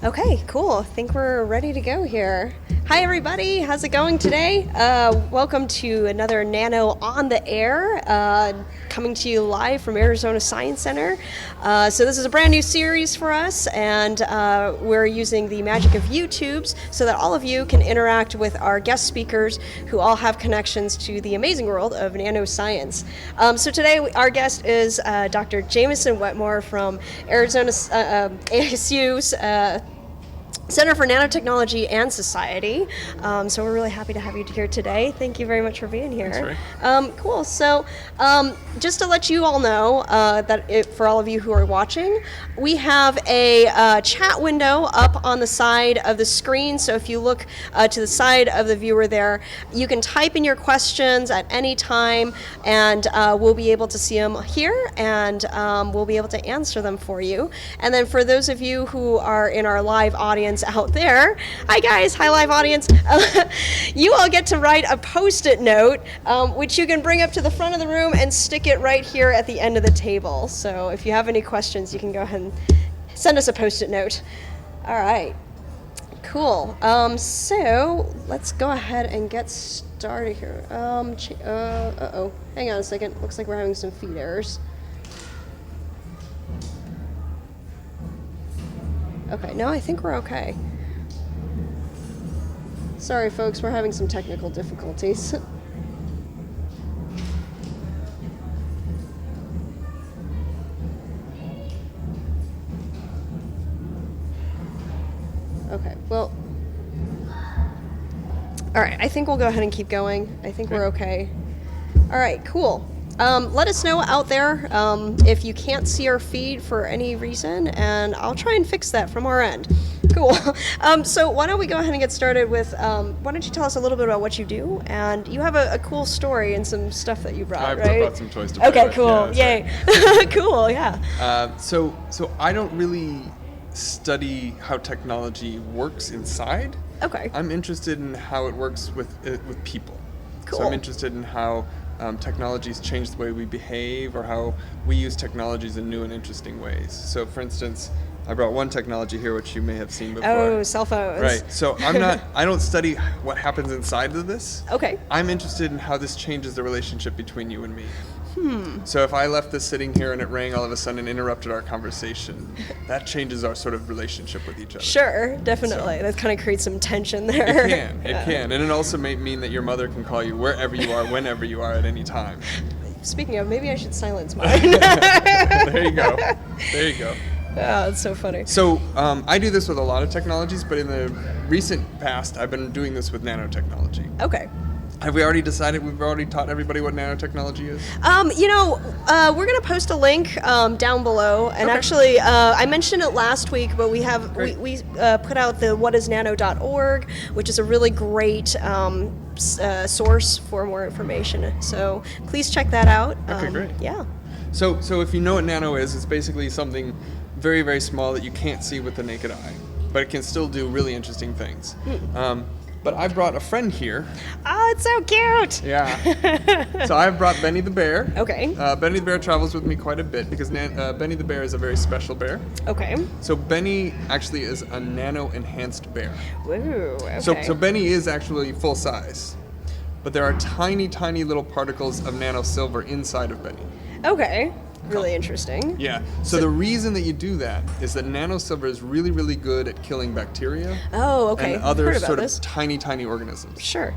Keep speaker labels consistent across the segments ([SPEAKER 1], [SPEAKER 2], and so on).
[SPEAKER 1] Okay, cool. I think we're ready to go here. Hi, everybody. How's it going today? Welcome to another Nano on the Air, coming to you live from Arizona Science Center. So this is a brand new series for us, and we're using the magic of YouTubes so that all of you can interact with our guest speakers who all have connections to the amazing world of nanoscience. So today our guest is Dr. Jameson Wetmore from Arizona ASU's Center for Nanotechnology and Society. So we're really happy to have you here today. Thank you very much for being here.
[SPEAKER 2] Thanks, Ray.
[SPEAKER 1] Cool. So just to let you all know for all of you who are watching, we have a chat window up on the side of the screen. So if you look to the side of the viewer there, you can type in your questions at any time, and we'll be able to see them here, and we'll be able to answer them for you. And then for those of you who are in our live audience out there, hi guys, hi live audience, you all get to write a post-it note, which you can bring up to the front of the room and stick it right here at the end of the table. So if you have any questions, you can go ahead and send us a post-it note. All right, cool. So let's go ahead and get started here. Uh-oh, hang on a second. Looks like we're having some feed errors. Okay, no, I think we're okay. Sorry, folks, we're having some technical difficulties. Okay, well, all right, I think we'll go ahead and keep going. I think we're okay. All right, cool. Let us know out there if you can't see our feed for any reason, and I'll try and fix that from our end. Cool. So why don't we go ahead and get started with, why don't you tell us a little bit about what you do? And you have a cool story and some stuff that you brought, right?
[SPEAKER 2] I brought some toys to play
[SPEAKER 1] Okay,
[SPEAKER 2] with.
[SPEAKER 1] cool.
[SPEAKER 2] Yeah,
[SPEAKER 1] yay. Cool, yeah.
[SPEAKER 2] So I don't really study how technology works inside.
[SPEAKER 1] Okay.
[SPEAKER 2] I'm interested in how it works with people.
[SPEAKER 1] Cool.
[SPEAKER 2] So I'm interested in how technologies change the way we behave, or how we use technologies in new and interesting ways. So, for instance, I brought one technology here which you may have seen before.
[SPEAKER 1] Oh, cell phones.
[SPEAKER 2] Right. So I don't study what happens inside of this.
[SPEAKER 1] Okay.
[SPEAKER 2] I'm interested in how this changes the relationship between you and me. So if I left this sitting here and it rang all of a sudden and interrupted our conversation, that changes our sort of relationship with each other.
[SPEAKER 1] Sure, definitely. That kind of creates some tension there.
[SPEAKER 2] It can. And it also may mean that your mother can call you wherever you are, whenever you are, at any time.
[SPEAKER 1] Speaking of, maybe I should silence mine.
[SPEAKER 2] There you go. There you go.
[SPEAKER 1] Oh, that's so funny.
[SPEAKER 2] So I do this with a lot of technologies, but in the recent past, I've been doing this with nanotechnology.
[SPEAKER 1] Okay.
[SPEAKER 2] Have we already decided, we've already taught everybody what nanotechnology is?
[SPEAKER 1] We're going to post a link down below. And actually, I mentioned it last week, but we have we put out the whatisnano.org, which is a really great source for more information. So please check that out.
[SPEAKER 2] Okay, great.
[SPEAKER 1] Yeah.
[SPEAKER 2] So if you know what nano is, it's basically something very, very small that you can't see with the naked eye, but it can still do really interesting things. But I brought a friend here.
[SPEAKER 1] Oh, it's so cute.
[SPEAKER 2] Yeah. So I've brought Benny the bear.
[SPEAKER 1] Okay.
[SPEAKER 2] Benny the bear travels with me quite a bit because Benny the bear is a very special bear.
[SPEAKER 1] Okay.
[SPEAKER 2] So Benny actually is a nano-enhanced bear.
[SPEAKER 1] Woo, okay.
[SPEAKER 2] So Benny is actually full size, but there are tiny, tiny little particles of nano silver inside of Benny.
[SPEAKER 1] Okay. Really interesting.
[SPEAKER 2] Yeah. So the reason that you do that is that nano silver is really, really good at killing bacteria.
[SPEAKER 1] Oh, okay.
[SPEAKER 2] And other
[SPEAKER 1] Heard about
[SPEAKER 2] sort
[SPEAKER 1] this.
[SPEAKER 2] of tiny, tiny organisms.
[SPEAKER 1] Sure.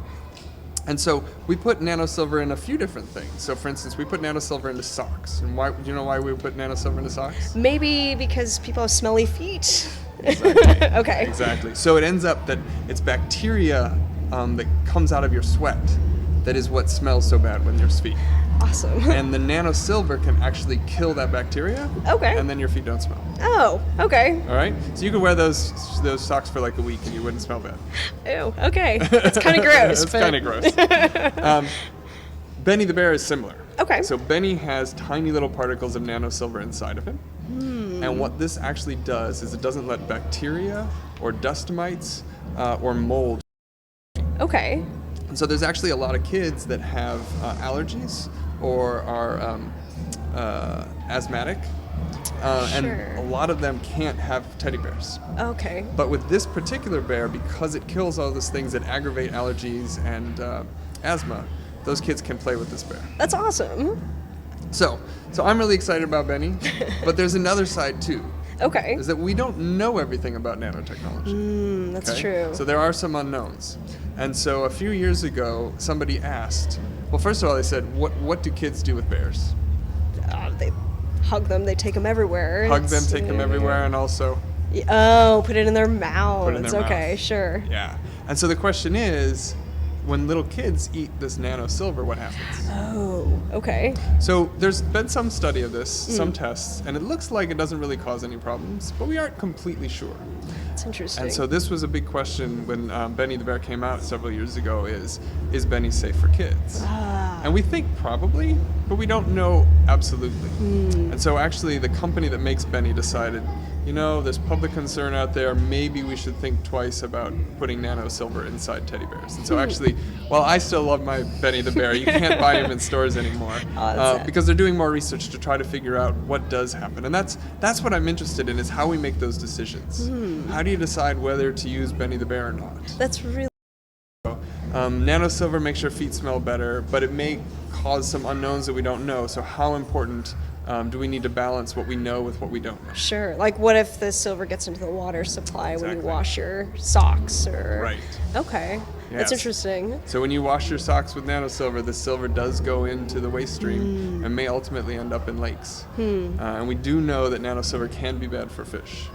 [SPEAKER 2] And so we put nano silver in a few different things. So for instance, we put nano silver into socks. And why? Do you know why we put nano silver into socks?
[SPEAKER 1] Maybe because people have smelly feet.
[SPEAKER 2] Exactly.
[SPEAKER 1] Okay.
[SPEAKER 2] Exactly. So it ends up that it's bacteria that comes out of your sweat that is what smells so bad when your feet.
[SPEAKER 1] Awesome.
[SPEAKER 2] And the nano silver can actually kill that bacteria.
[SPEAKER 1] Okay.
[SPEAKER 2] And then your feet don't smell.
[SPEAKER 1] Oh, okay.
[SPEAKER 2] All right. So you could wear those socks for like a week and you wouldn't smell bad.
[SPEAKER 1] Ew, okay. It's kind of gross.
[SPEAKER 2] It's kind of gross. Benny the bear is similar.
[SPEAKER 1] Okay.
[SPEAKER 2] So Benny has tiny little particles of nano silver inside of him. And what this actually does is it doesn't let bacteria or dust mites or mold.
[SPEAKER 1] Okay.
[SPEAKER 2] And so there's actually a lot of kids that have allergies or are asthmatic. And a lot of them can't have teddy bears.
[SPEAKER 1] Okay.
[SPEAKER 2] But with this particular bear, because it kills all those things that aggravate allergies and asthma, those kids can play with this bear.
[SPEAKER 1] That's awesome.
[SPEAKER 2] So I'm really excited about Benny, but there's another side too.
[SPEAKER 1] Okay.
[SPEAKER 2] Is that we don't know everything about nanotechnology.
[SPEAKER 1] That's true.
[SPEAKER 2] So there are some unknowns. And so a few years ago, somebody asked, well, first of all, they said, what do kids do with bears?
[SPEAKER 1] They hug them, they take them everywhere.
[SPEAKER 2] Hug them, take them everywhere, and also...
[SPEAKER 1] Oh, put it in their mouth.
[SPEAKER 2] Put it in their
[SPEAKER 1] okay,
[SPEAKER 2] mouth.
[SPEAKER 1] Sure.
[SPEAKER 2] Yeah. And so the question is, when little kids eat this nano silver, what happens?
[SPEAKER 1] Oh, okay.
[SPEAKER 2] So there's been some study of this, some tests, and it looks like it doesn't really cause any problems, but we aren't completely sure.
[SPEAKER 1] That's interesting.
[SPEAKER 2] And so this was a big question when Benny the bear came out several years ago is Benny safe for kids? And we think probably, but we don't know absolutely. And so actually the company that makes Benny decided, there's public concern out there, maybe we should think twice about putting nano silver inside teddy bears. And so actually, while I still love my Benny the bear, you can't buy him in stores anymore because they're doing more research to try to figure out what does happen. And that's what I'm interested in, is how we make those decisions. How do you decide whether to use Benny the bear or not?
[SPEAKER 1] That's really...
[SPEAKER 2] Nano silver makes your feet smell better, but it may cause some unknowns that we don't know. So how important do we need to balance what we know with what we don't know?
[SPEAKER 1] Sure. Like, what if the silver gets into the water supply when you
[SPEAKER 2] Exactly.
[SPEAKER 1] wash your socks? Or
[SPEAKER 2] Right.
[SPEAKER 1] Okay. That's
[SPEAKER 2] Yes.
[SPEAKER 1] interesting.
[SPEAKER 2] So when you wash your socks with nano silver, the silver does go into the waste stream and may ultimately end up in lakes. And we do know that nano silver can be bad for fish.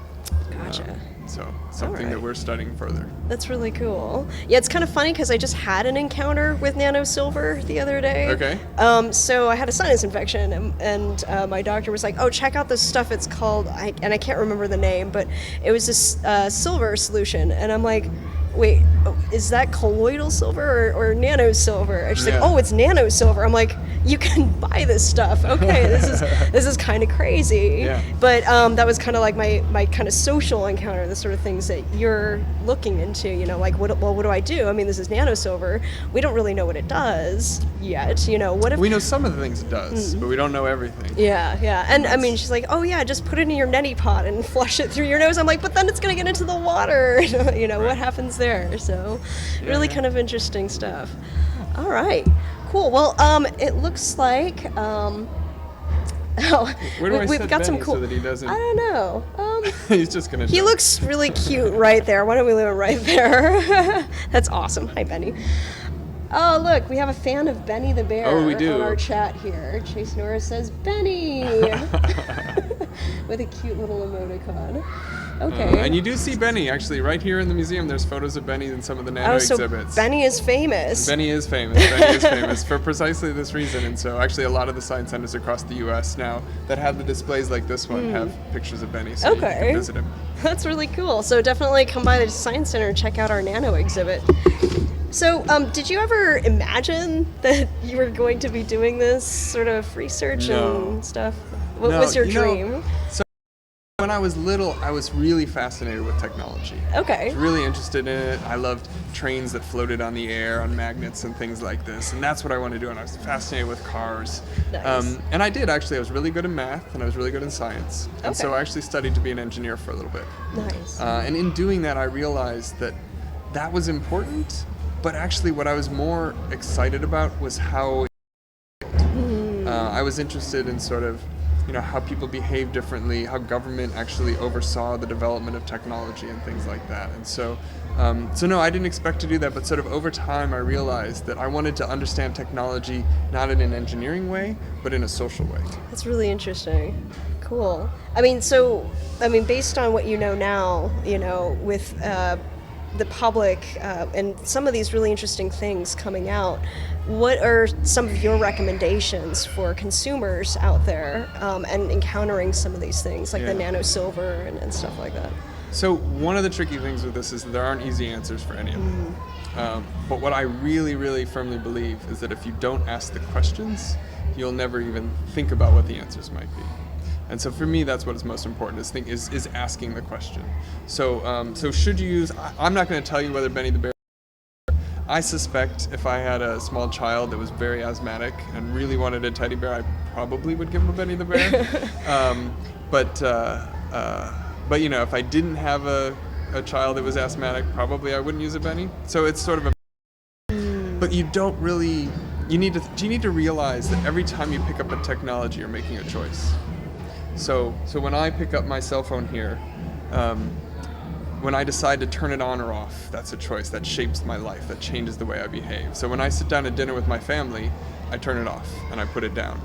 [SPEAKER 1] Gotcha.
[SPEAKER 2] So something that we're studying further.
[SPEAKER 1] That's really cool. Yeah, it's kind of funny because I just had an encounter with nano silver the other day.
[SPEAKER 2] Okay.
[SPEAKER 1] So I had a sinus infection, and my doctor was like, "Oh, check out this stuff. It's called," and I can't remember the name, but it was this silver solution, and I'm like, "Wait, is that colloidal silver or nano silver?" And she's like, "Oh, it's nano silver." I'm like, "You can buy this stuff. Okay, this is kind of crazy."
[SPEAKER 2] Yeah.
[SPEAKER 1] But that was kind of like my kind of social encounter, the sort of things that you're looking into. Like what do I do? I mean, this is nano silver. We don't really know what it does yet. What if
[SPEAKER 2] We know some of the things it does, but we don't know everything.
[SPEAKER 1] Yeah. And I mean, she's like, "Oh yeah, just put it in your neti pot and flush it through your nose." I'm like, "But then it's gonna get into the water." What happens there? So really kind of interesting stuff. All right, cool. Well, it looks like
[SPEAKER 2] Where do I
[SPEAKER 1] we've
[SPEAKER 2] set
[SPEAKER 1] got some
[SPEAKER 2] Benny
[SPEAKER 1] cool.
[SPEAKER 2] so that he doesn't?
[SPEAKER 1] I don't know.
[SPEAKER 2] He's just gonna.
[SPEAKER 1] He
[SPEAKER 2] jump.
[SPEAKER 1] looks really cute right there. Why don't we leave him right there? That's awesome. Hi, Benny. Oh, look, we have a fan of Benny the Bear
[SPEAKER 2] Oh, we do.
[SPEAKER 1] on our chat here. Chase Norris says, "Benny!" with a cute little emoticon. Okay.
[SPEAKER 2] And you do see Benny, actually, right here in the museum. There's photos of Benny in some of the Nano
[SPEAKER 1] so
[SPEAKER 2] exhibits.
[SPEAKER 1] Benny is famous.
[SPEAKER 2] Benny is famous. Benny is famous for precisely this reason. And so actually a lot of the science centers across the U.S. now that have the displays like this one have pictures of Benny, so you can visit him.
[SPEAKER 1] That's really cool. So definitely come by the Science Center and check out our Nano exhibit. So, did you ever imagine that you were going to be doing this sort of research and stuff? What was your dream?
[SPEAKER 2] So when I was little, I was really fascinated with technology.
[SPEAKER 1] Okay.
[SPEAKER 2] I was really interested in it. I loved trains that floated on the air on magnets and things like this, and that's what I wanted to do. And I was fascinated with cars.
[SPEAKER 1] Nice.
[SPEAKER 2] And I did actually. I was really good in math, and I was really good in science. And so I actually studied to be an engineer for a little bit.
[SPEAKER 1] Nice.
[SPEAKER 2] And in doing that, I realized that that was important. But actually, what I was more excited about was how I was interested in sort of, how people behave differently, how government actually oversaw the development of technology and things like that. And so no, I didn't expect to do that, but sort of over time, I realized that I wanted to understand technology not in an engineering way, but in a social way.
[SPEAKER 1] That's really interesting. Cool. I mean, based on what you know now, with the public and some of these really interesting things coming out, what are some of your recommendations for consumers out there and encountering some of these things like the nano silver and stuff like that?
[SPEAKER 2] So one of the tricky things with this is that there aren't easy answers for any of them. But what I really, really firmly believe is that if you don't ask the questions, you'll never even think about what the answers might be. And so for me, that's what is most important, is asking the question. So should you use, I'm not going to tell you whether Benny the Bear, I suspect if I had a small child that was very asthmatic and really wanted a teddy bear, I probably would give him a Benny the Bear. But you know, if I didn't have a child that was asthmatic, probably I wouldn't use a Benny. So it's sort of a, but you don't really, you need to realize that every time you pick up a technology, you're making a choice. So when I pick up my cell phone here, when I decide to turn it on or off, that's a choice that shapes my life, that changes the way I behave. So when I sit down to dinner with my family, I turn it off and I put it down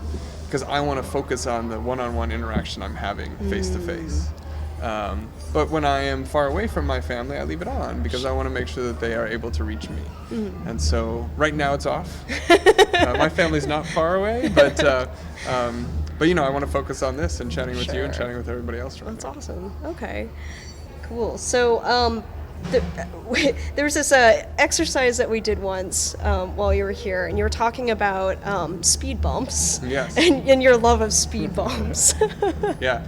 [SPEAKER 2] because I want to focus on the one-on-one interaction I'm having face to face. But when I am far away from my family, I leave it on because I want to make sure that they are able to reach me. And so right now it's off. My family's not far away, but you know, I want to focus on this and chatting with you and chatting with everybody else around.
[SPEAKER 1] That's awesome. Okay, cool. So there was this exercise that we did once while you were here, and you were talking about speed bumps.
[SPEAKER 2] Yes.
[SPEAKER 1] And your love of speed bumps.
[SPEAKER 2] Yeah.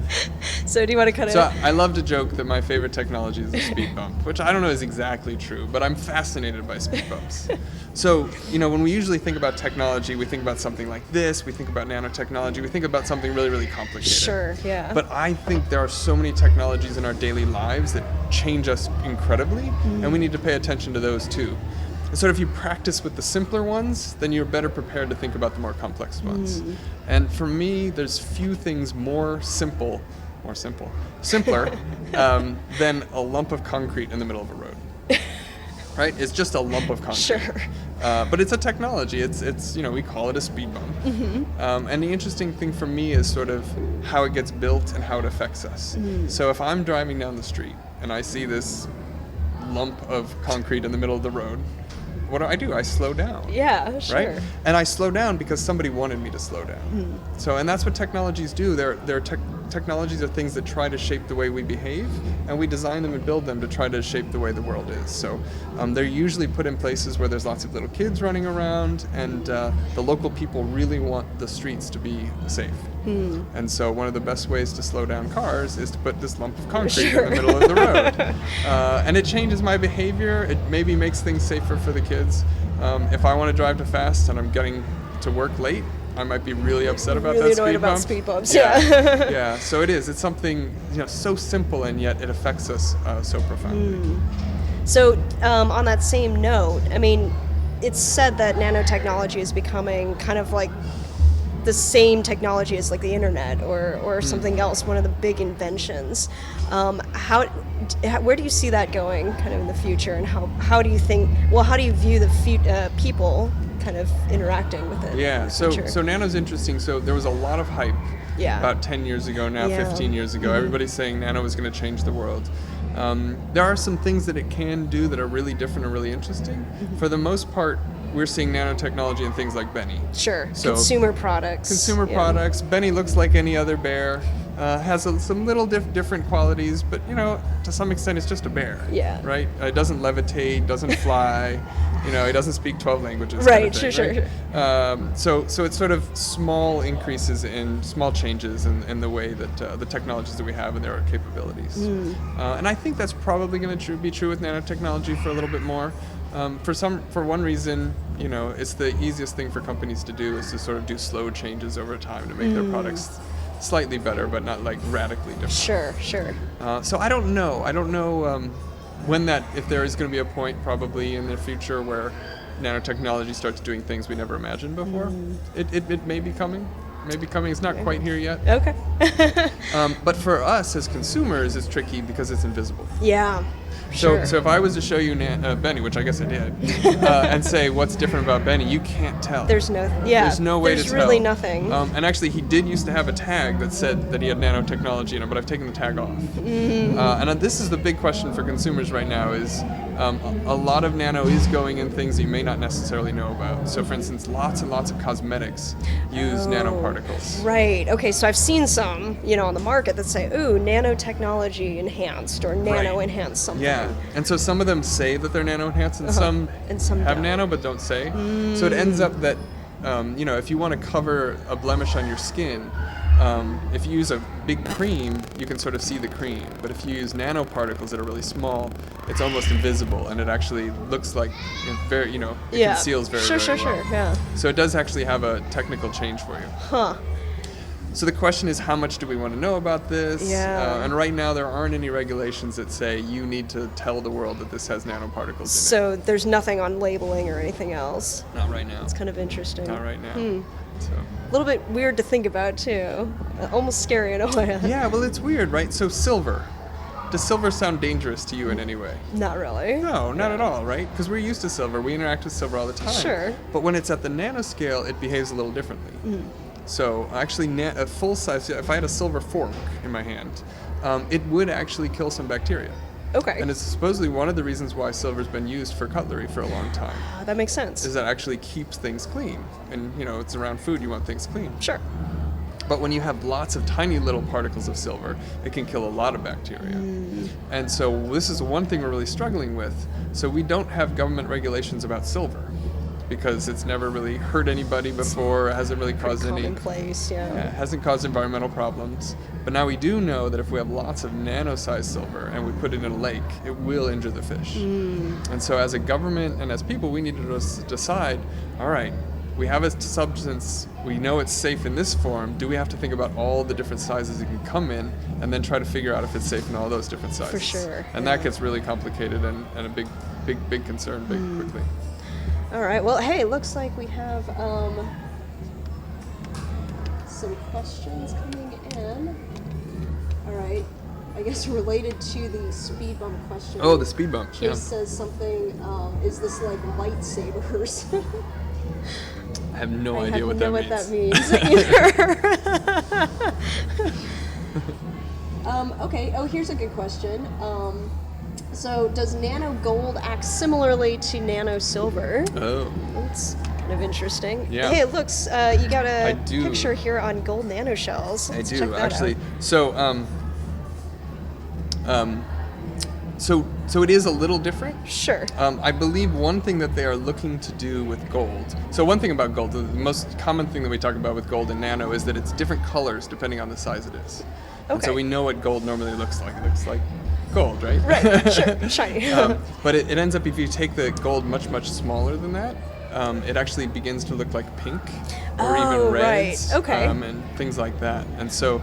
[SPEAKER 1] So do you want to kind of...
[SPEAKER 2] So I love to joke that my favorite technology is a speed bump, which I don't know is exactly true, but I'm fascinated by speed bumps. So, you know, when we usually think about technology, we think about something like this, we think about nanotechnology, we think about something really, really complicated.
[SPEAKER 1] Sure, yeah.
[SPEAKER 2] But I think there are so many technologies in our daily lives that change us incredibly, and we need to pay attention to those too. So if you practice with the simpler ones, then you're better prepared to think about the more complex ones. And for me, there's few things simpler than a lump of concrete in the middle of a road. Right? It's just a lump of concrete.
[SPEAKER 1] Sure.
[SPEAKER 2] But it's a technology. It's you know, we call it a speed bump. And the interesting thing for me is sort of how it gets built and how it affects us. So if I'm driving down the street and I see this lump of concrete in the middle of the road, what do? I slow down.
[SPEAKER 1] Yeah, sure.
[SPEAKER 2] Right? And I slow down because somebody wanted me to slow down. So, and that's what technologies do. Technologies are things that try to shape the way we behave, and we design them and build them to try to shape the way the world is. So they're usually put in places where there's lots of little kids running around, and the local people really want the streets to be safe. And so one of the best ways to slow down cars is to put this lump of concrete in the middle of the road. And it changes my behavior. It maybe makes things safer for the kids. If I want to drive too fast and I'm getting to work late, I might be really upset about
[SPEAKER 1] really
[SPEAKER 2] that
[SPEAKER 1] annoyed
[SPEAKER 2] speed
[SPEAKER 1] about
[SPEAKER 2] bump.
[SPEAKER 1] speed bumps,
[SPEAKER 2] yeah. Yeah, so it is. It's something, you know, so simple, and yet it affects us so profoundly.
[SPEAKER 1] So on that same note, I mean, it's said that nanotechnology is becoming kind of like the same technology as like the internet or something else, one of the big inventions. Where do you see that going kind of in the future, and how do you view the people kind of interacting with it?
[SPEAKER 2] Yeah, so Nano's interesting. So there was a lot of hype about 10 years ago now, 15 years ago. Everybody's saying Nano is going to change the world. There are some things that it can do that are really different and really interesting. For the most part, we're seeing nanotechnology in things like Benny.
[SPEAKER 1] Sure,
[SPEAKER 2] So,
[SPEAKER 1] consumer products.
[SPEAKER 2] Consumer products. Benny looks like any other bear. Has some little different qualities, but you know, to some extent, it's just a bear.
[SPEAKER 1] Yeah.
[SPEAKER 2] Right. It doesn't levitate, doesn't fly. You know, it doesn't speak 12 languages.
[SPEAKER 1] Right.
[SPEAKER 2] Kind of thing,
[SPEAKER 1] Sure.
[SPEAKER 2] right? So it's sort of small increases in small changes in the way that the technologies that we have and their capabilities. And I think that's probably going to be true with nanotechnology for a little bit more. For one reason, you know, it's the easiest thing for companies to do is to sort of do slow changes over time to make their products slightly better, but not like radically different.
[SPEAKER 1] Sure.
[SPEAKER 2] So I don't know if there is going to be a point probably in the future where nanotechnology starts doing things we never imagined before. It may be coming. It's not quite here yet.
[SPEAKER 1] Okay.
[SPEAKER 2] But for us as consumers, it's tricky because it's invisible.
[SPEAKER 1] Yeah.
[SPEAKER 2] So if I was to show you Benny, which I guess I did, and say what's different about Benny, you can't tell.
[SPEAKER 1] There's no way to tell. There's really nothing.
[SPEAKER 2] And actually, he did used to have a tag that said that he had nanotechnology in it, but I've taken the tag off. And this is the big question for consumers right now: is A lot of nano is going in things that you may not necessarily know about. So, for instance, lots and lots of cosmetics use nanoparticles.
[SPEAKER 1] Right. Okay, so I've seen some, on the market that say, ooh, nanotechnology enhanced or nano enhanced something.
[SPEAKER 2] Yeah, and so some of them say that they're nano enhanced, and some have
[SPEAKER 1] don't.
[SPEAKER 2] nano but don't say. So it ends up that, if you want to cover a blemish on your skin, if you use a big cream, you can sort of see the cream. But if you use nanoparticles that are really small, it's almost invisible, and it actually looks like it conceals very, very well.
[SPEAKER 1] Sure, yeah.
[SPEAKER 2] So it does actually have a technical change for you.
[SPEAKER 1] Huh.
[SPEAKER 2] So the question is, how much do we want to know about this?
[SPEAKER 1] Yeah.
[SPEAKER 2] And right now, there aren't any regulations that say you need to tell the world that this has nanoparticles in it.
[SPEAKER 1] So there's nothing on labeling or anything else.
[SPEAKER 2] Not right now.
[SPEAKER 1] It's kind of interesting.
[SPEAKER 2] Not right now. So.
[SPEAKER 1] A little bit weird to think about, too. Almost scary in a way.
[SPEAKER 2] Yeah, well, it's weird, right? So silver. Does silver sound dangerous to you in any way?
[SPEAKER 1] Not really.
[SPEAKER 2] No, not at all, right? Because we're used to silver. We interact with silver all the time.
[SPEAKER 1] Sure.
[SPEAKER 2] But when it's at the nanoscale, it behaves a little differently. So actually, a full size, if I had a silver fork in my hand, it would actually kill some bacteria.
[SPEAKER 1] Okay.
[SPEAKER 2] And it's supposedly one of the reasons why silver's been used for cutlery for a long time.
[SPEAKER 1] That makes sense.
[SPEAKER 2] Is that actually keeps things clean. And, it's around food, you want things clean.
[SPEAKER 1] Sure.
[SPEAKER 2] But when you have lots of tiny little particles of silver, it can kill a lot of bacteria. And so this is one thing we're really struggling with. So we don't have government regulations about silver because it's never really hurt anybody before. It hasn't really caused any...
[SPEAKER 1] Commonplace, yeah.
[SPEAKER 2] It hasn't caused environmental problems. But now we do know that if we have lots of nano-sized silver and we put it in a lake, it will injure the fish. And so as a government and as people, we need to decide, all right, we have a substance, we know it's safe in this form, do we have to think about all the different sizes it can come in and then try to figure out if it's safe in all those different sizes?
[SPEAKER 1] For sure.
[SPEAKER 2] And that gets really complicated and a big concern quickly.
[SPEAKER 1] All right, well, hey, looks like we have some questions coming in. All right, I guess related to the speed bump question.
[SPEAKER 2] Oh, the speed bumps, yeah.
[SPEAKER 1] Case says something, is this like lightsabers?
[SPEAKER 2] I have no idea what that means.
[SPEAKER 1] I have no what that means either. Okay, here's a good question. So does nano gold act similarly to nano silver?
[SPEAKER 2] Oh.
[SPEAKER 1] That's kind of interesting.
[SPEAKER 2] Yeah.
[SPEAKER 1] Hey, it looks, you got a
[SPEAKER 2] I do.
[SPEAKER 1] picture here on gold nanoshells. Let's check that
[SPEAKER 2] actually.
[SPEAKER 1] out.
[SPEAKER 2] So it is a little different.
[SPEAKER 1] Sure.
[SPEAKER 2] I believe one thing that they are looking to do with gold. So one thing about gold, the most common thing that we talk about with gold and nano is that it's different colors depending on the size it is.
[SPEAKER 1] Okay.
[SPEAKER 2] And so we know what gold normally looks like. It looks like gold, right?
[SPEAKER 1] Right, sure, shiny.
[SPEAKER 2] But it ends up, if you take the gold much smaller than that, it actually begins to look like pink or even reds,
[SPEAKER 1] right. Okay.
[SPEAKER 2] And things like that. And so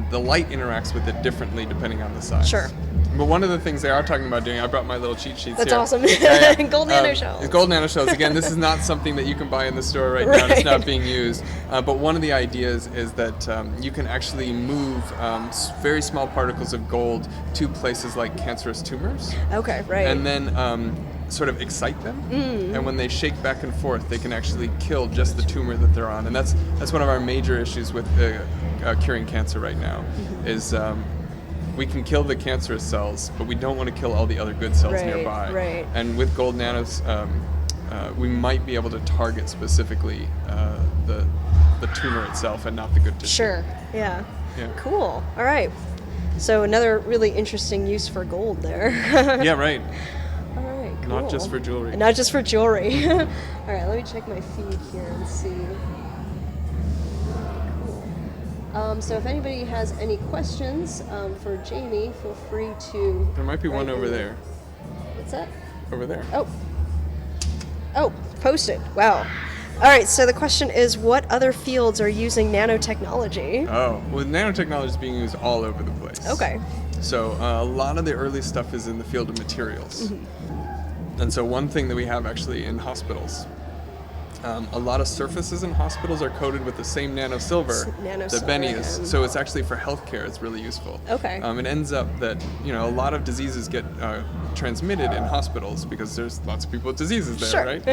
[SPEAKER 2] the light interacts with it differently depending on the size.
[SPEAKER 1] Sure.
[SPEAKER 2] But one of the things they are talking about doing, I brought my little cheat sheets
[SPEAKER 1] That's
[SPEAKER 2] here.
[SPEAKER 1] awesome.
[SPEAKER 2] Yeah.
[SPEAKER 1] Gold nanoshells.
[SPEAKER 2] Gold nanoshells. Again, this is not something that you can buy in the store right now. It's not being used. But one of the ideas is that you can actually move very small particles of gold to places like cancerous tumors.
[SPEAKER 1] Okay, right.
[SPEAKER 2] And then sort of excite them. And when they shake back and forth, they can actually kill just the tumor that they're on. And that's one of our major issues with curing cancer right now, is we can kill the cancerous cells, but we don't want to kill all the other good cells nearby.
[SPEAKER 1] Right.
[SPEAKER 2] And with gold nanos, we might be able to target specifically the tumor itself and not the good tissue.
[SPEAKER 1] Sure. Yeah.
[SPEAKER 2] Yeah.
[SPEAKER 1] Cool. All right. So another really interesting use for gold there.
[SPEAKER 2] Yeah, right.
[SPEAKER 1] All right. Cool.
[SPEAKER 2] Not just for jewelry.
[SPEAKER 1] Not just for jewelry. All right. Let me check my feed here and see. So if anybody has any questions for Jamie, feel free to...
[SPEAKER 2] There might be one over there.
[SPEAKER 1] What's that?
[SPEAKER 2] Over there.
[SPEAKER 1] Oh, posted. Wow. All right, so the question is, what other fields are using nanotechnology?
[SPEAKER 2] Oh, well, nanotechnology is being used all over the place.
[SPEAKER 1] Okay.
[SPEAKER 2] So a lot of the early stuff is in the field of materials. And so one thing that we have actually in hospitals A lot of surfaces in hospitals are coated with the same nano silver that Benny is. So it's actually for healthcare, it's really useful.
[SPEAKER 1] Okay.
[SPEAKER 2] It ends up that, a lot of diseases get transmitted in hospitals because there's lots of people with diseases there,
[SPEAKER 1] Sure.
[SPEAKER 2] right?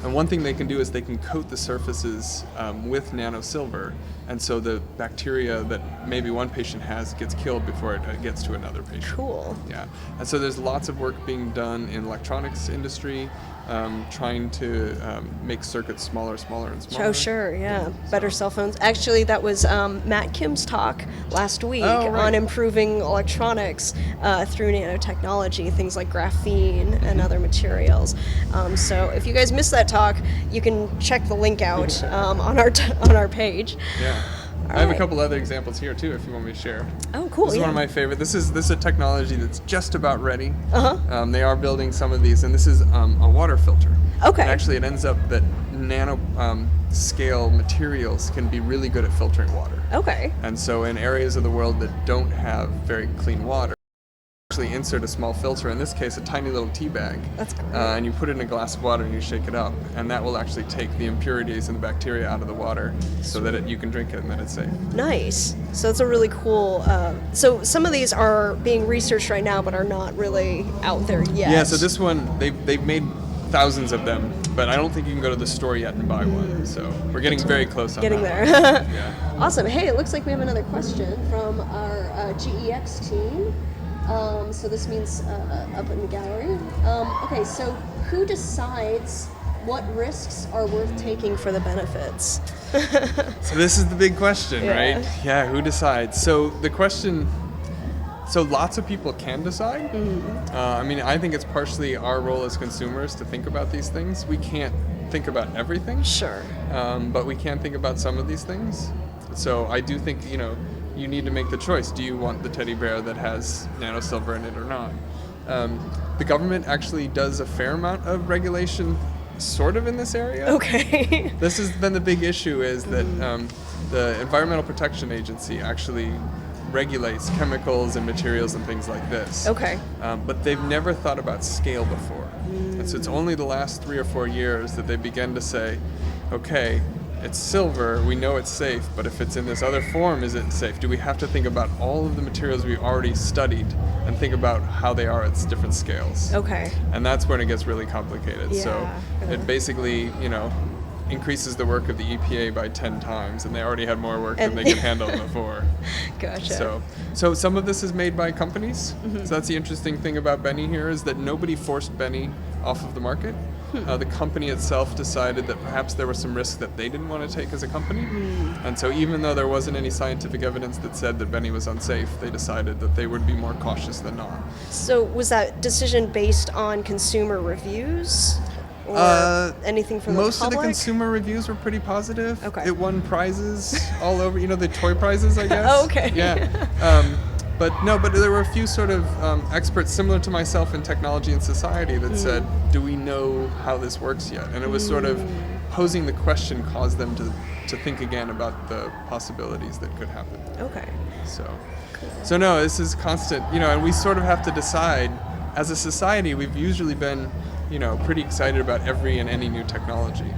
[SPEAKER 2] And one thing they can do is they can coat the surfaces with nano silver. And so the bacteria that maybe one patient has gets killed before it gets to another patient.
[SPEAKER 1] Cool.
[SPEAKER 2] Yeah. And so there's lots of work being done in electronics industry, trying to make circuits smaller, and smaller.
[SPEAKER 1] Oh, sure, yeah. Better cell phones. Actually, that was Matt Kim's talk last week on improving electronics through nanotechnology, things like graphene and other materials. So if you guys missed that talk, you can check the link out on our page.
[SPEAKER 2] Yeah. I have a couple other examples here too, if you want me to share.
[SPEAKER 1] Oh, cool!
[SPEAKER 2] This is one of my favorite. This is a technology that's just about ready. They are building some of these, and this is a water filter.
[SPEAKER 1] Okay.
[SPEAKER 2] And actually, it ends up that nano scale materials can be really good at filtering water.
[SPEAKER 1] Okay.
[SPEAKER 2] And so, in areas of the world that don't have very clean water, actually insert a small filter, in this case a tiny little tea bag.
[SPEAKER 1] That's great.
[SPEAKER 2] And you put it in a glass of water and you shake it up, and that will actually take the impurities and the bacteria out of the water so that you can drink it and that it's safe.
[SPEAKER 1] Nice. So it's a really cool, so some of these are being researched right now but are not really out there yet.
[SPEAKER 2] Yeah, so this one, they've made thousands of them, but I don't think you can go to the store yet and buy one, so we're getting very close on
[SPEAKER 1] Getting
[SPEAKER 2] that
[SPEAKER 1] there.
[SPEAKER 2] one. Yeah.
[SPEAKER 1] Awesome. Hey, it looks like we have another question from our GEX team. So this means up in the gallery. Okay, so who decides what risks are worth taking for the benefits?
[SPEAKER 2] So this is the big question,
[SPEAKER 1] Yeah.
[SPEAKER 2] right? Yeah, who decides? So the question, so lots of people can decide. I think it's partially our role as consumers to think about these things. We can't think about everything.
[SPEAKER 1] Sure.
[SPEAKER 2] But we can think about some of these things. So I do think, you need to make the choice. Do you want the teddy bear that has nano silver in it or not? The government actually does a fair amount of regulation sort of in this area.
[SPEAKER 1] Okay.
[SPEAKER 2] This has been the big issue, is that the Environmental Protection Agency actually regulates chemicals and materials and things like this.
[SPEAKER 1] Okay.
[SPEAKER 2] But they've never thought about scale before. And so it's only the last 3 or 4 years that they began to say, okay, it's silver, we know it's safe, but if it's in this other form, is it safe? Do we have to think about all of the materials we already studied and think about how they are at different scales?
[SPEAKER 1] Okay.
[SPEAKER 2] And that's when it gets really complicated.
[SPEAKER 1] Yeah.
[SPEAKER 2] So it basically, increases the work of the EPA by 10 times, and they already had more work than they could handle before.
[SPEAKER 1] Gotcha.
[SPEAKER 2] So some of this is made by companies. So that's the interesting thing about Benny here, is that nobody forced Benny off of the market. The company itself decided that perhaps there were some risks that they didn't want to take as a company. And so even though there wasn't any scientific evidence that said that Benny was unsafe, they decided that they would be more cautious than not.
[SPEAKER 1] So was that decision based on consumer reviews? Or anything from the public?
[SPEAKER 2] Most of the consumer reviews were pretty positive.
[SPEAKER 1] Okay.
[SPEAKER 2] It won prizes all over, the toy prizes, I guess.
[SPEAKER 1] Oh, okay.
[SPEAKER 2] Yeah. But there were a few sort of experts similar to myself in technology and society that said, do we know how this works yet? And it was sort of posing the question caused them to think again about the possibilities that could happen.
[SPEAKER 1] Okay.
[SPEAKER 2] So no, this is constant, and we sort of have to decide. As a society, we've usually been, pretty excited about every and any new technology.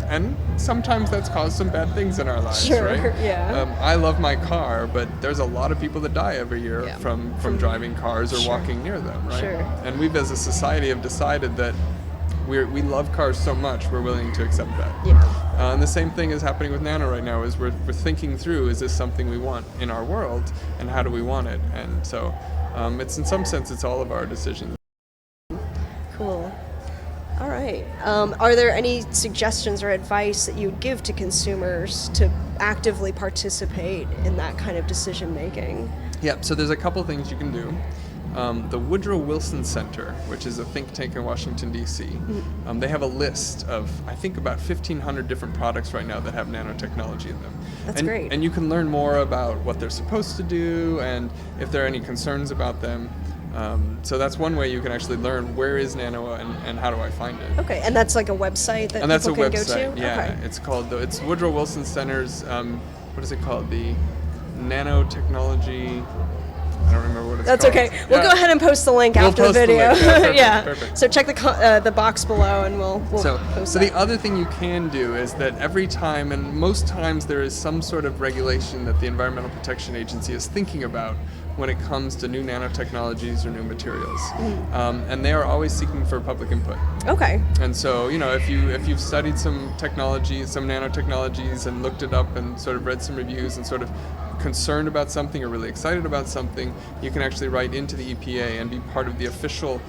[SPEAKER 2] And sometimes that's caused some bad things in our lives,
[SPEAKER 1] Sure,
[SPEAKER 2] right?
[SPEAKER 1] yeah.
[SPEAKER 2] I love my car, but there's a lot of people that die every year
[SPEAKER 1] Yeah.
[SPEAKER 2] from driving cars or walking near them, right?
[SPEAKER 1] Sure.
[SPEAKER 2] And we've, as a society, have decided that we love cars so much, we're willing to accept that.
[SPEAKER 1] Yeah.
[SPEAKER 2] And the same thing is happening with Nano right now, is we're thinking through, is this something we want in our world, and how do we want it? And so it's, in some sense, it's all of our decisions.
[SPEAKER 1] Cool. All right. Are there any suggestions or advice that you would give to consumers to actively participate in that kind of decision making?
[SPEAKER 2] Yeah, so there's a couple things you can do. The Woodrow Wilson Center, which is a think tank in Washington, D.C., they have a list of, I think, about 1,500 different products right now that have nanotechnology in them.
[SPEAKER 1] That's great.
[SPEAKER 2] And you can learn more about what they're supposed to do and if there are any concerns about them. So that's one way you can actually learn where is Nano and how do I find it.
[SPEAKER 1] Okay, and that's like a website that people can go to?
[SPEAKER 2] Yeah,
[SPEAKER 1] Okay.
[SPEAKER 2] it's called, it's Woodrow Wilson Center's, what is it called? The Nanotechnology I don't remember what it's
[SPEAKER 1] That's
[SPEAKER 2] called.
[SPEAKER 1] okay. We'll
[SPEAKER 2] Yeah.
[SPEAKER 1] go ahead and post the link
[SPEAKER 2] We'll
[SPEAKER 1] after the
[SPEAKER 2] post the
[SPEAKER 1] video.
[SPEAKER 2] link. Yeah, perfect,
[SPEAKER 1] Yeah.
[SPEAKER 2] perfect.
[SPEAKER 1] So check the box below, and we'll post
[SPEAKER 2] So
[SPEAKER 1] that.
[SPEAKER 2] the other thing you can do is that every time, and most times, there is some sort of regulation that the Environmental Protection Agency is thinking about when it comes to new nanotechnologies or new materials, and they are always seeking for public input.
[SPEAKER 1] Okay.
[SPEAKER 2] And so, if you've studied some technology, some nanotechnologies, and looked it up and sort of read some reviews and sort of concerned about something or really excited about something, you can actually write into the EPA and be part of the official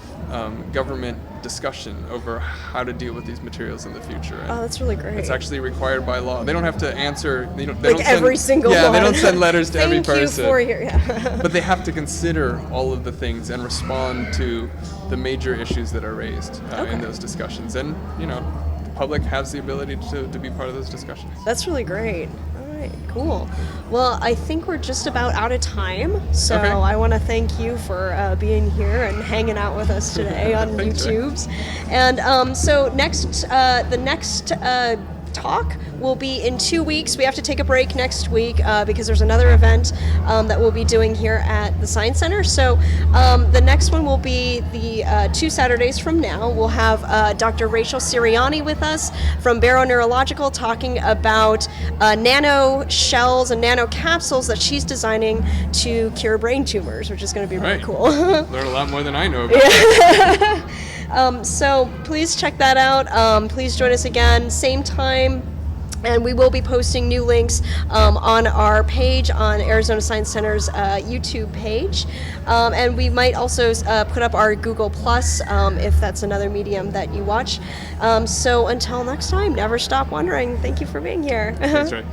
[SPEAKER 2] government discussion over how to deal with these materials in the future. And
[SPEAKER 1] Oh, that's really great.
[SPEAKER 2] it's actually required by law. They don't have to answer. They don't
[SPEAKER 1] like
[SPEAKER 2] send,
[SPEAKER 1] every single
[SPEAKER 2] yeah,
[SPEAKER 1] one.
[SPEAKER 2] they don't send letters to every
[SPEAKER 1] Thank
[SPEAKER 2] person.
[SPEAKER 1] you for your, yeah.
[SPEAKER 2] But they have to consider all of the things and respond to the major issues that are raised
[SPEAKER 1] Okay.
[SPEAKER 2] in those discussions. And, the public has the ability to be part of those discussions.
[SPEAKER 1] That's really great. All right, cool. Well, I think we're just about out of time, so
[SPEAKER 2] Okay.
[SPEAKER 1] I want to thank you for being here and hanging out with us today on
[SPEAKER 2] Thanks, Ray.
[SPEAKER 1] YouTube's. And so the next talk will be in 2 weeks. We have to take a break next week because there's another event that we'll be doing here at the Science Center. So the next one will be the 2 Saturdays from now. We'll have Dr. Rachel Siriani with us from Barrow Neurological talking about nano shells and nano capsules that she's designing to cure brain tumors, which is going to be really
[SPEAKER 2] Right.
[SPEAKER 1] cool.
[SPEAKER 2] Learn a lot more than I know about.
[SPEAKER 1] So please check that out. Please join us again, same time. And we will be posting new links on our page on Arizona Science Center's YouTube page. And we might also put up our Google Plus if that's another medium that you watch. So until next time, never stop wondering. Thank you for being here.
[SPEAKER 2] That's right.